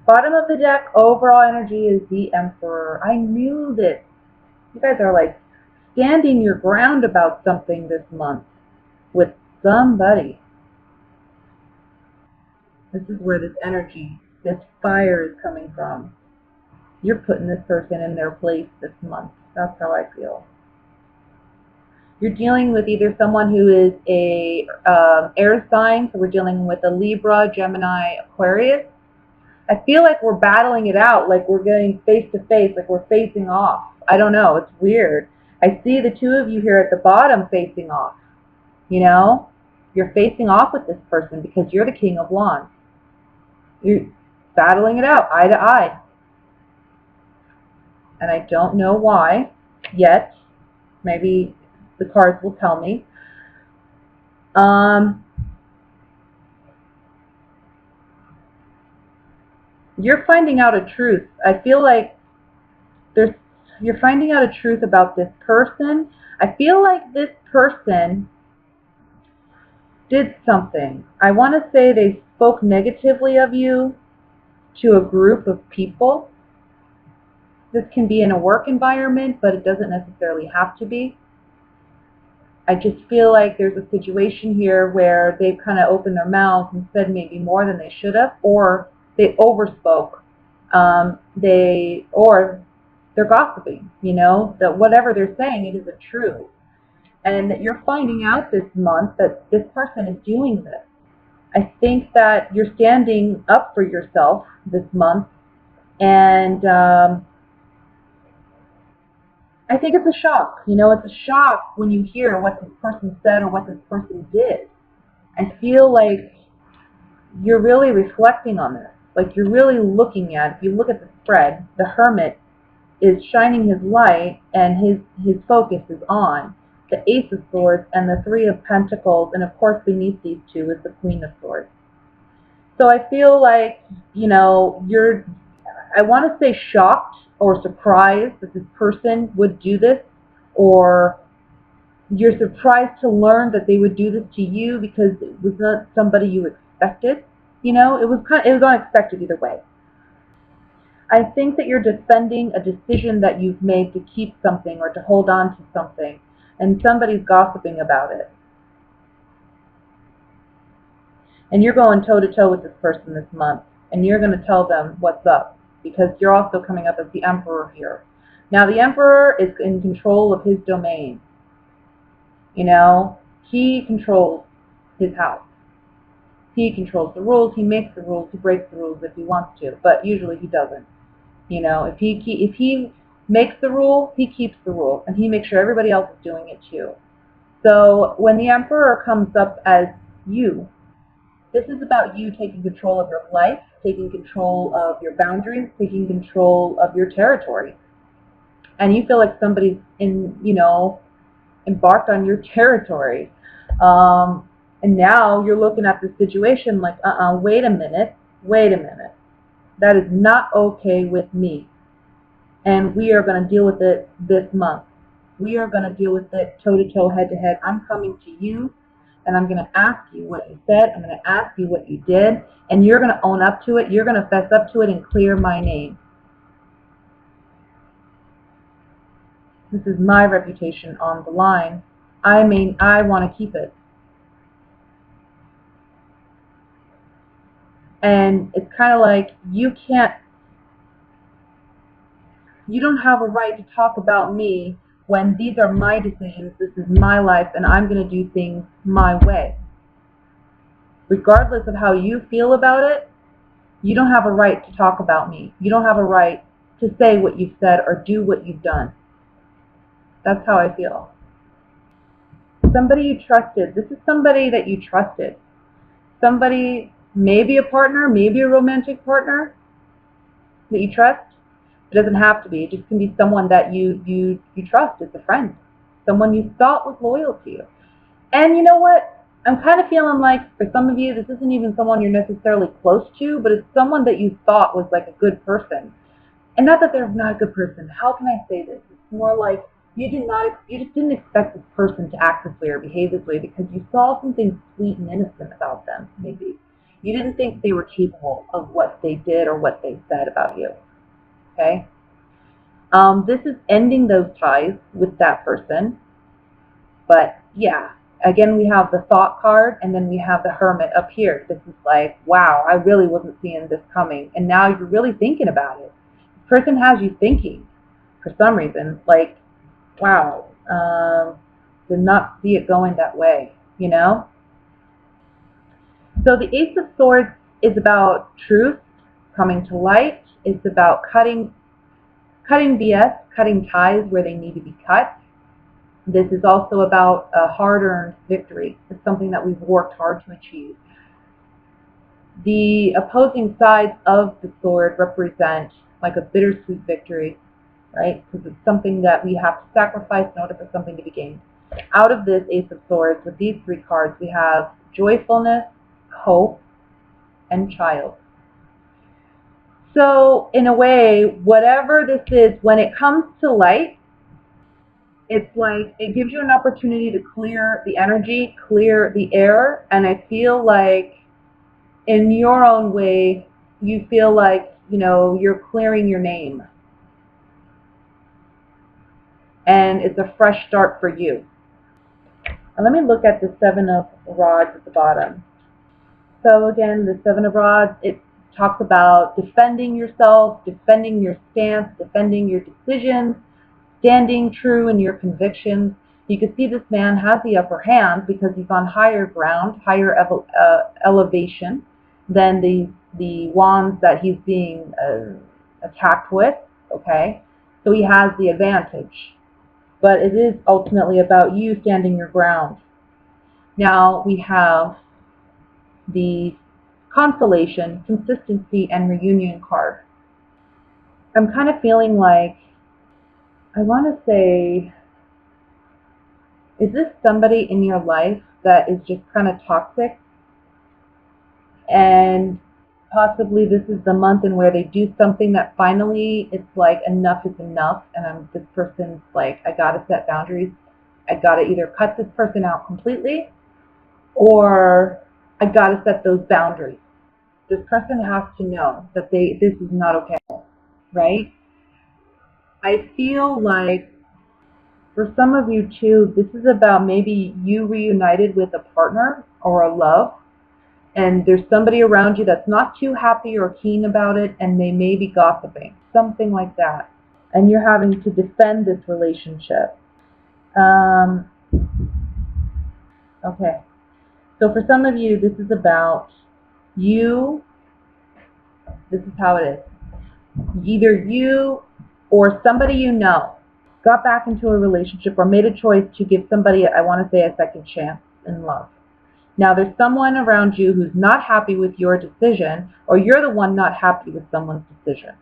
Bottom of the deck, overall energy is the Emperor. I knew this. You guys are like standing your ground about something this month with somebody. This is where this energy, this fire is coming from. You're putting this person in their place this month. That's how I feel. You're dealing with either someone who is a air sign, so we're dealing with a Libra, Gemini, Aquarius. I feel like we're battling it out, like we're getting face to face, like we're facing off. I don't know, it's weird. I see the two of you here at the bottom facing off. You know, you're facing off with this person because you're the King of Wands. You're battling it out, eye to eye. And I don't know why yet. Maybe the cards will tell me. You're finding out a truth. I feel like you're finding out a truth about this person. I feel like this person did something. I want to say they spoke negatively of you to a group of people. This can be in a work environment, but it doesn't necessarily have to be. I just feel like there's a situation here where they've kind of opened their mouths and said maybe more than they should have, or they overspoke. Or they're gossiping, you know, that whatever they're saying, it isn't true. And that you're finding out this month that this person is doing this. I think that you're standing up for yourself this month, and I think it's a shock. You know, it's a shock when you hear what this person said or what this person did. I feel like you're really reflecting on this. Like you're really looking at, if you look at the spread, the Hermit is shining his light and his focus is on the Ace of Swords and the Three of Pentacles, and of course beneath these two is the Queen of Swords. So I feel like, you know, I want to say shocked or surprised that this person would do this, or you're surprised to learn that they would do this to you because it was not somebody you expected. You know, it was unexpected either way. I think that you're defending a decision that you've made to keep something or to hold on to something, and somebody's gossiping about it. And you're going toe-to-toe with this person this month, and you're going to tell them what's up, because you're also coming up as the Emperor here. Now, the Emperor is in control of his domain. You know, he controls his house. He controls the rules, he makes the rules, he breaks the rules if he wants to, but usually he doesn't. You know, if he makes the rule, he keeps the rule, and he makes sure everybody else is doing it too. So when the Emperor comes up as you, this is about you taking control of your life, taking control of your boundaries, taking control of your territory. And you feel like somebody's embarked on your territory. And now you're looking at the situation like, wait a minute. That is not okay with me. And we are going to deal with it this month. We are going to deal with it toe-to-toe, head-to-head. I'm coming to you, and I'm going to ask you what you said. I'm going to ask you what you did, and you're going to own up to it. You're going to fess up to it and clear my name. This is my reputation on the line. I want to keep it. And it's kind of like you don't have a right to talk about me when these are my decisions, this is my life, and I'm going to do things my way. Regardless of how you feel about it, you don't have a right to talk about me. You don't have a right to say what you've said or do what you've done. That's how I feel. Somebody you trusted. This is somebody that you trusted. Somebody, maybe a partner, maybe a romantic partner that you trust. It doesn't have to be. It just can be someone that you trust. It's a friend. Someone you thought was loyal to you. And you know what? I'm kind of feeling like for some of you, this isn't even someone you're necessarily close to, but it's someone that you thought was like a good person. And not that they're not a good person. How can I say this? It's more like you just didn't expect this person to act this way or behave this way because you saw something sweet and innocent about them, maybe. You didn't think they were capable of what they did or what they said about you. Okay? This is ending those ties with that person. But yeah, again, we have the thought card, and then we have the hermit up here. This is like, wow, I really wasn't seeing this coming. And now you're really thinking about it. This person has you thinking for some reason. Like, wow, did not see it going that way, you know? So the Ace of Swords is about truth coming to light. It's about cutting BS, cutting ties where they need to be cut. This is also about a hard-earned victory. It's something that we've worked hard to achieve. The opposing sides of the sword represent like a bittersweet victory, right? Because it's something that we have to sacrifice in order for something to be gained. Out of this Ace of Swords, with these three cards, we have joyfulness, hope, and child. So in a way, whatever this is, when it comes to light, it's like it gives you an opportunity to clear the energy, clear the air, and I feel like in your own way, you feel like, you know, you're clearing your name. And it's a fresh start for you. And let me look at the Seven of Rods at the bottom. So again, the Seven of Rods, it talks about defending yourself, defending your stance, defending your decisions, standing true in your convictions. You can see this man has the upper hand because he's on higher ground, higher elevation than the wands that he's being attacked with, okay? So he has the advantage. But it is ultimately about you standing your ground. Now we have the consolation, consistency, and reunion card. I'm kind of feeling like, I want to say, is this somebody in your life that is just kind of toxic? And possibly this is the month in where they do something that finally it's like enough is enough, and this person's like, I gotta set boundaries. I gotta either cut this person out completely, or I gotta set those boundaries. This person has to know that this is not okay, right? I feel like for some of you too, this is about maybe you reunited with a partner or a love, and there's somebody around you that's not too happy or keen about it, and they may be gossiping, something like that. And you're having to defend this relationship. Okay. So for some of you, this is about you. This is how it is. Either you or somebody you know got back into a relationship or made a choice to give somebody, I want to say, a second chance in love. Now, there's someone around you who's not happy with your decision, or you're the one not happy with someone's decision.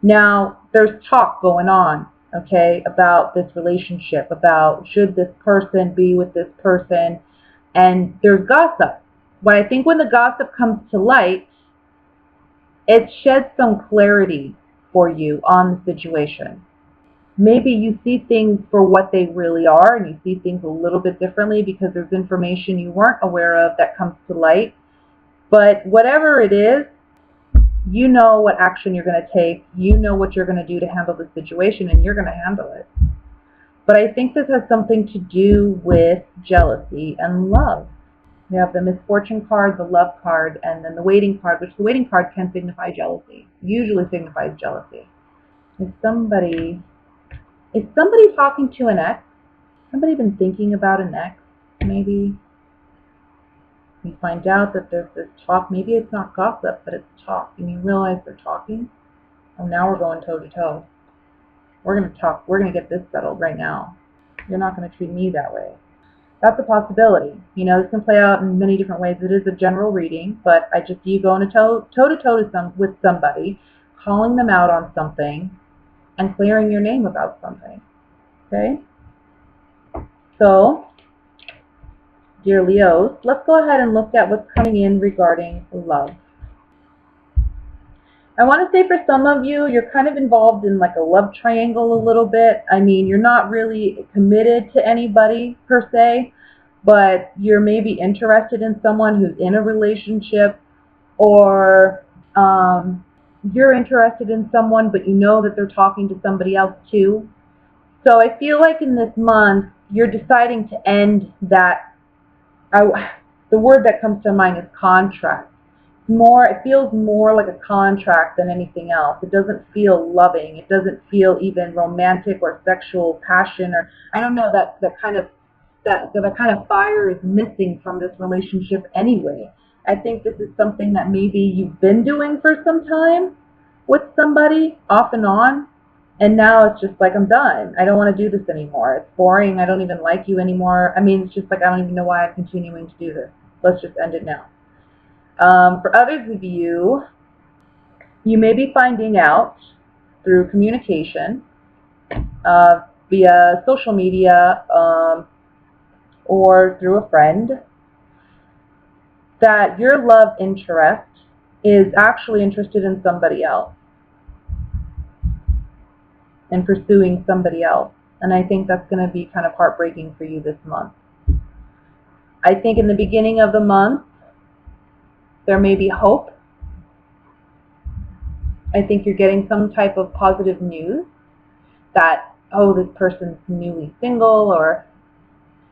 Now, there's talk going on, okay, about this relationship, about should this person be with this person, and there's gossip. But I think when the gossip comes to light, it sheds some clarity for you on the situation. Maybe you see things for what they really are, and you see things a little bit differently because there's information you weren't aware of that comes to light. But whatever it is, you know what action you're going to take. You know what you're going to do to handle the situation, and you're going to handle it. But I think this has something to do with jealousy and love. We have the misfortune card, the love card, and then the waiting card, which the waiting card can signify jealousy, usually signifies jealousy. Is somebody talking to an ex? Somebody been thinking about an ex, maybe? You find out that there's this talk. Maybe it's not gossip, but it's talk. And you realize they're talking. Oh, now we're going toe to toe. We're going to talk. We're going to get this settled right now. You're not going to treat me that way. That's a possibility. You know, this can play out in many different ways. It is a general reading, but you go into toe to toe with somebody, calling them out on something, and clearing your name about something. Okay? So, dear Leos, let's go ahead and look at what's coming in regarding love. I want to say for some of you, you're kind of involved in like a love triangle a little bit. I mean, you're not really committed to anybody per se, but you're maybe interested in someone who's in a relationship, or you're interested in someone, but you know that they're talking to somebody else too. So I feel like in this month, you're deciding to end that. The word that comes to mind is contract. It feels more like a contract than anything else. It doesn't feel loving. It doesn't feel even romantic or sexual passion, or I don't know, that kind of fire is missing from this relationship anyway. I think this is something that maybe you've been doing for some time with somebody off and on, and now it's just like, I'm done. I don't want to do this anymore. It's boring. I don't even like you anymore. I mean, it's just like, I don't even know why I'm continuing to do this. Let's just end it now. For others of you, you may be finding out through communication, via social media, or through a friend, that your love interest is actually interested in somebody else and pursuing somebody else. And I think that's going to be kind of heartbreaking for you this month. I think in the beginning of the month, there may be hope. I think you're getting some type of positive news that, oh, this person's newly single, or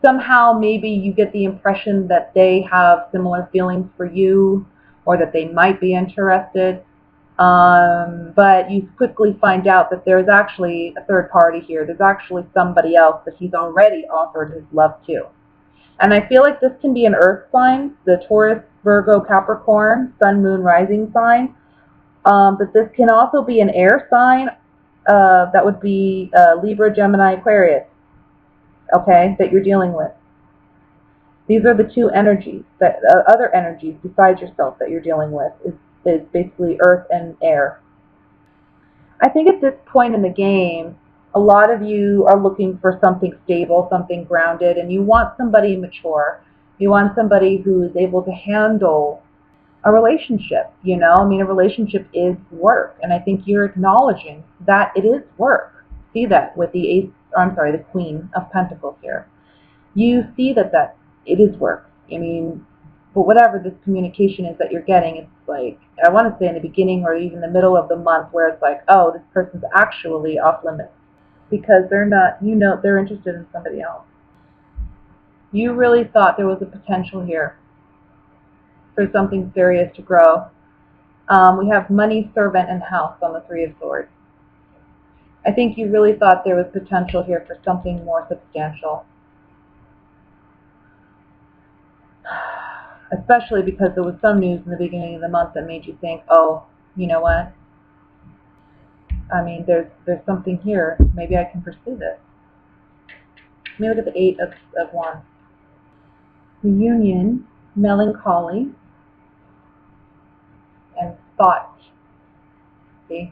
somehow maybe you get the impression that they have similar feelings for you, or that they might be interested. But you quickly find out that there's actually a third party here. There's actually somebody else that he's already offered his love to. And I feel like this can be an earth sign, the Taurus, Virgo, Capricorn, Sun, Moon, Rising sign. But this can also be an air sign. That would be Libra, Gemini, Aquarius, okay, that you're dealing with. These are the two energies, that other energies besides yourself that you're dealing with is basically earth and air. I think at this point in the game, a lot of you are looking for something stable, something grounded, and you want somebody mature. You want somebody who is able to handle a relationship, you know? I mean, a relationship is work, and I think you're acknowledging that it is work. See that with the the Queen of Pentacles here. You see that it is work. I mean, but whatever this communication is that you're getting, it's like, I want to say in the beginning or even the middle of the month, where it's like, oh, this person's actually off limits because they're not, you know, they're interested in somebody else. You really thought there was a potential here for something serious to grow. We have money, servant, and house on the Three of Swords. I think you really thought there was potential here for something more substantial. Especially because there was some news in the beginning of the month that made you think, oh, you know what? I mean, there's something here. Maybe I can pursue this. Let me look at the Eight of Wands. Reunion, melancholy, and thought. See?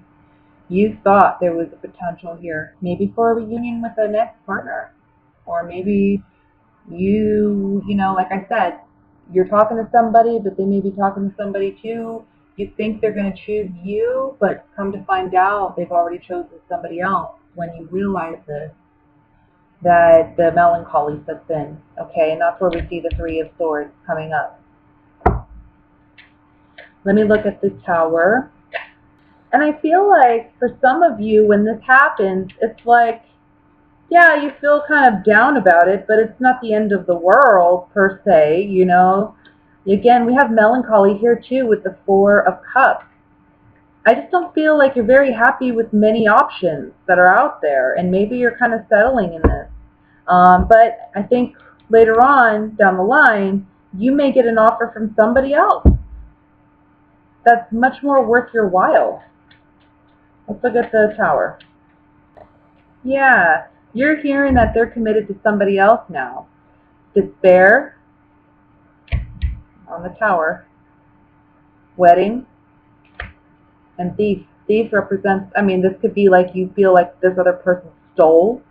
You thought there was a potential here. Maybe for a reunion with an ex-partner. Or maybe you know, like I said, you're talking to somebody, but they may be talking to somebody too. You think they're going to choose you, but come to find out they've already chosen somebody else. When you realize this, that the melancholy sets in, okay? And that's where we see the Three of Swords coming up. Let me look at the Tower. And I feel like for some of you, when this happens, it's like, yeah, you feel kind of down about it, but it's not the end of the world, per se, you know. Again, we have melancholy here, too, with the Four of Cups. I just don't feel like you're very happy with many options that are out there, and maybe you're kind of settling in this. But I think later on, down the line, you may get an offer from somebody else that's much more worth your while. Let's look at the Tower. Yeah. You're hearing that they're committed to somebody else now. Despair on the Tower. Wedding. And Thief. Thief represents, I mean, this could be like you feel like this other person stole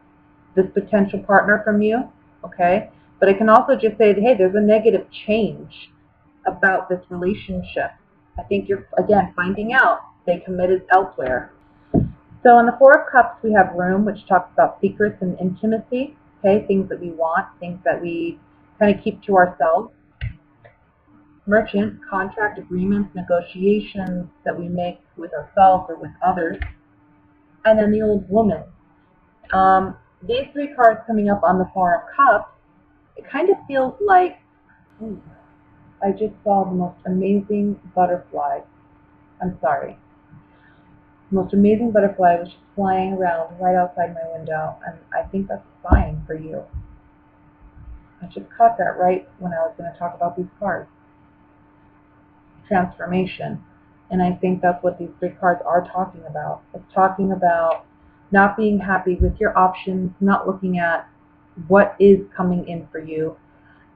this potential partner from you. Okay? But it can also just say, hey, there's a negative change about this relationship. I think you're, again, finding out they committed elsewhere. So in the Four of Cups, we have Room, which talks about secrets and intimacy, okay, things that we want, things that we kind of keep to ourselves. Merchant, contract, agreements, negotiations that we make with ourselves or with others. And then the Old Woman. These three cards coming up on the Four of Cups, it kind of feels like, I just saw the most amazing butterfly. I'm sorry. The most amazing butterfly was just flying around right outside my window, and I think that's a sign for you. I just caught that right when I was going to talk about these cards. Transformation. And I think that's what these three cards are talking about. It's talking about not being happy with your options, not looking at what is coming in for you.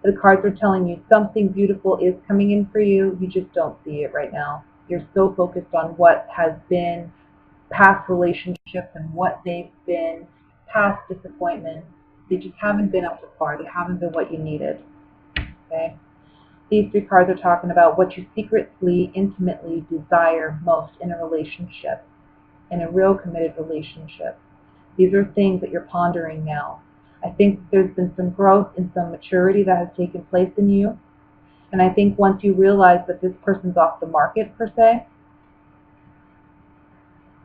The cards are telling you something beautiful is coming in for you. You just don't see it right now. You're so focused on what has been past relationships and what they've been, past disappointments. They just haven't been up to par. They haven't been what you needed. Okay? These three cards are talking about what you secretly, intimately desire most in a relationship, in a real committed relationship. These are things that you're pondering now. I think there's been some growth and some maturity that has taken place in you. And I think once you realize that this person's off the market, per se,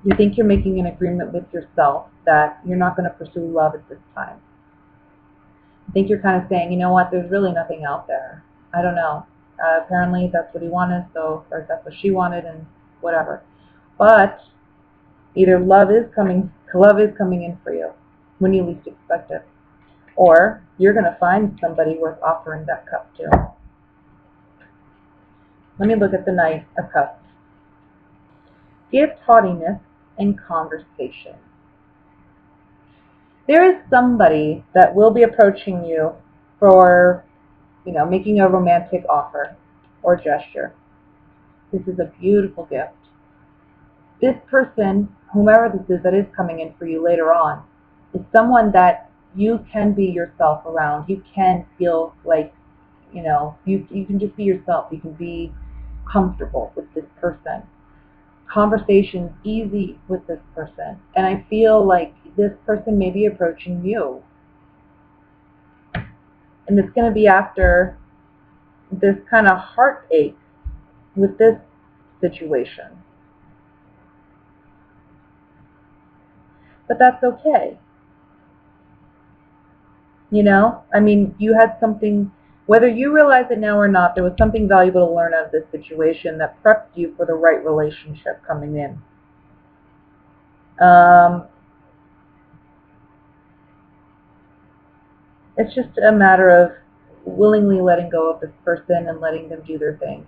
you think you're making an agreement with yourself that you're not going to pursue love at this time. I think you're kind of saying, you know what, there's really nothing out there. I don't know. Apparently that's what he wanted, or that's what she wanted, and whatever. But either love is coming in for you when you least expect it. Or you're going to find somebody worth offering that cup to. Let me look at the Knight of Cups. Gift, haughtiness, and conversation. There is somebody that will be approaching you for, making a romantic offer or gesture. This is a beautiful gift. This person, whomever this is that is coming in for you later on, is someone that you can be yourself around. You can feel like, you can just be yourself. You can be comfortable with this person. Conversation's easy with this person. And I feel like this person may be approaching you. And it's going to be after this kind of heartache with this situation. But that's okay. You had something, whether you realize it now or not, there was something valuable to learn out of this situation that prepped you for the right relationship coming in. It's just a matter of willingly letting go of this person and letting them do their thing.